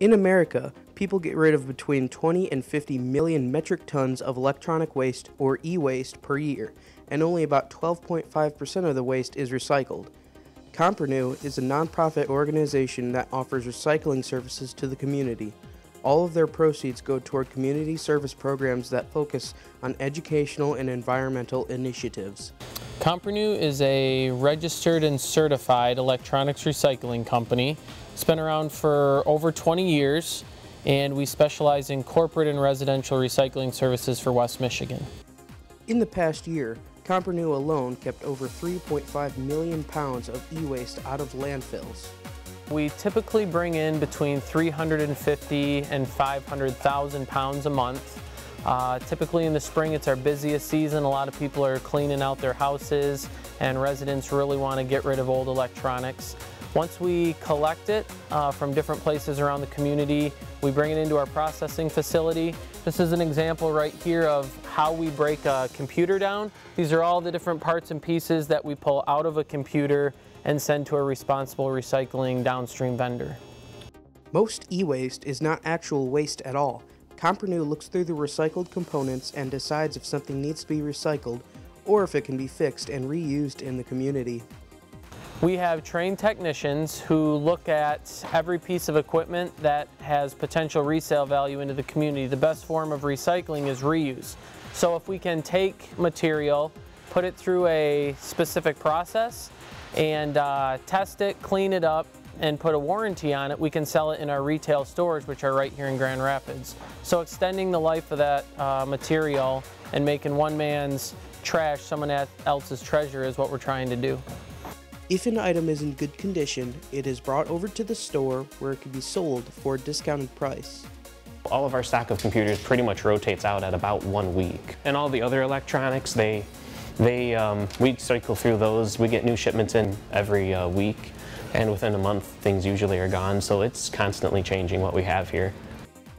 In America, people get rid of between 20 and 50 million metric tons of electronic waste, or e-waste, per year, and only about 12.5% of the waste is recycled. Comprenew is a nonprofit organization that offers recycling services to the community. All of their proceeds go toward community service programs that focus on educational and environmental initiatives. Comprenew is a registered and certified electronics recycling company. It's been around for over 20 years, and we specialize in corporate and residential recycling services for West Michigan. In the past year, Comprenew alone kept over 3.5 million pounds of e-waste out of landfills. We typically bring in between 350 and 500,000 pounds a month. Typically in the spring, it's our busiest season. A lot of people are cleaning out their houses, and residents really want to get rid of old electronics. Once we collect it from different places around the community, we bring it into our processing facility. This is an example right here of how we break a computer down. These are all the different parts and pieces that we pull out of a computer and send to a responsible recycling downstream vendor. Most e-waste is not actual waste at all. Comprenew looks through the recycled components and decides if something needs to be recycled or if it can be fixed and reused in the community. We have trained technicians who look at every piece of equipment that has potential resale value into the community. The best form of recycling is reuse. So if we can take material, put it through a specific process, and test it, clean it up, and put a warranty on it, we can sell it in our retail stores, which are right here in Grand Rapids. So extending the life of that material and making one man's trash someone else's treasure is what we're trying to do. If an item is in good condition, it is brought over to the store where it can be sold for a discounted price. All of our stock of computers pretty much rotates out at about 1 week. And all the other electronics, we cycle through those. We get new shipments in every week, and within a month things usually are gone, so it's constantly changing what we have here.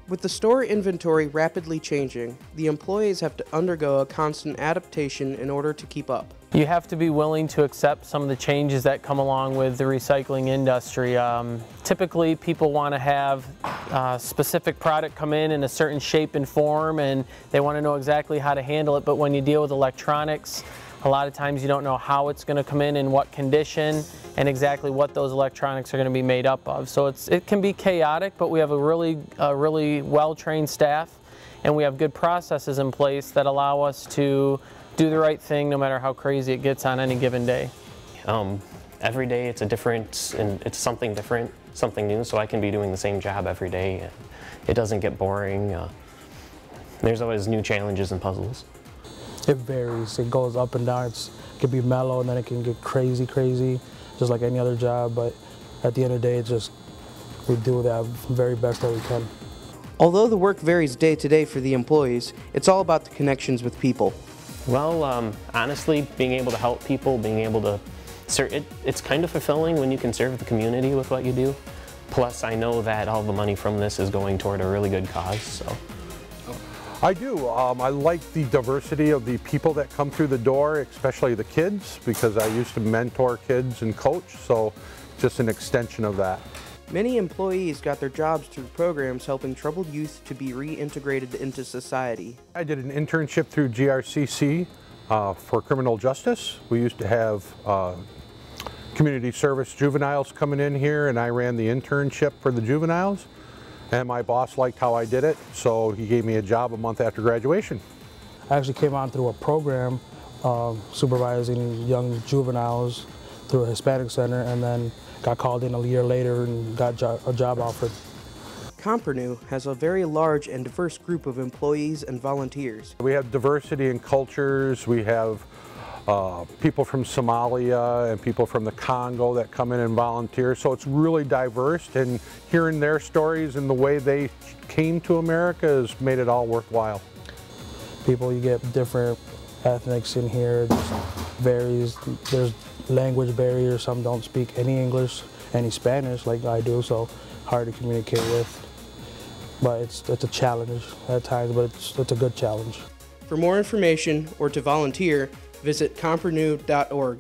With the store inventory rapidly changing, the employees have to undergo a constant adaptation in order to keep up. You have to be willing to accept some of the changes that come along with the recycling industry. Typically people want to have a specific product come in a certain shape and form, and they want to know exactly how to handle it, but when you deal with electronics, a lot of times you don't know how it's going to come in what condition, and exactly what those electronics are going to be made up of. So it can be chaotic, but we have a really well-trained staff, and we have good processes in place that allow us to do the right thing no matter how crazy it gets on any given day. Every day it's it's something different, something new, so I can be doing the same job every day, and it doesn't get boring. There's always new challenges and puzzles. It varies. It goes up and down. It can be mellow, and then it can get crazy, just like any other job. But at the end of the day, we do the very best that we can. Although the work varies day to day for the employees, it's all about the connections with people. Well, honestly, being able to help people, being able to serve, it's kind of fulfilling when you can serve the community with what you do. Plus, I know that all the money from this is going toward a really good cause. So. I do. I like the diversity of the people that come through the door, especially the kids, because I used to mentor kids and coach, so just an extension of that. Many employees got their jobs through programs helping troubled youth to be reintegrated into society. I did an internship through GRCC for criminal justice. We used to have community service juveniles coming in here, and I ran the internship for the juveniles. And my boss liked how I did it, so he gave me a job a month after graduation. I actually came on through a program supervising young juveniles through a Hispanic center, and then got called in a year later and got a job offered. Comprenew has a very large and diverse group of employees and volunteers. We have diversity in cultures. We have people from Somalia and people from the Congo that come in and volunteer, so it's really diverse, and hearing their stories and the way they came to America has made it all worthwhile. You get different ethnics in here. It varies. There's language barriers. Some don't speak any English, any Spanish like I do, so hard to communicate with. But it's a challenge at times, but it's a good challenge. For more information or to volunteer, visit comprenew.org.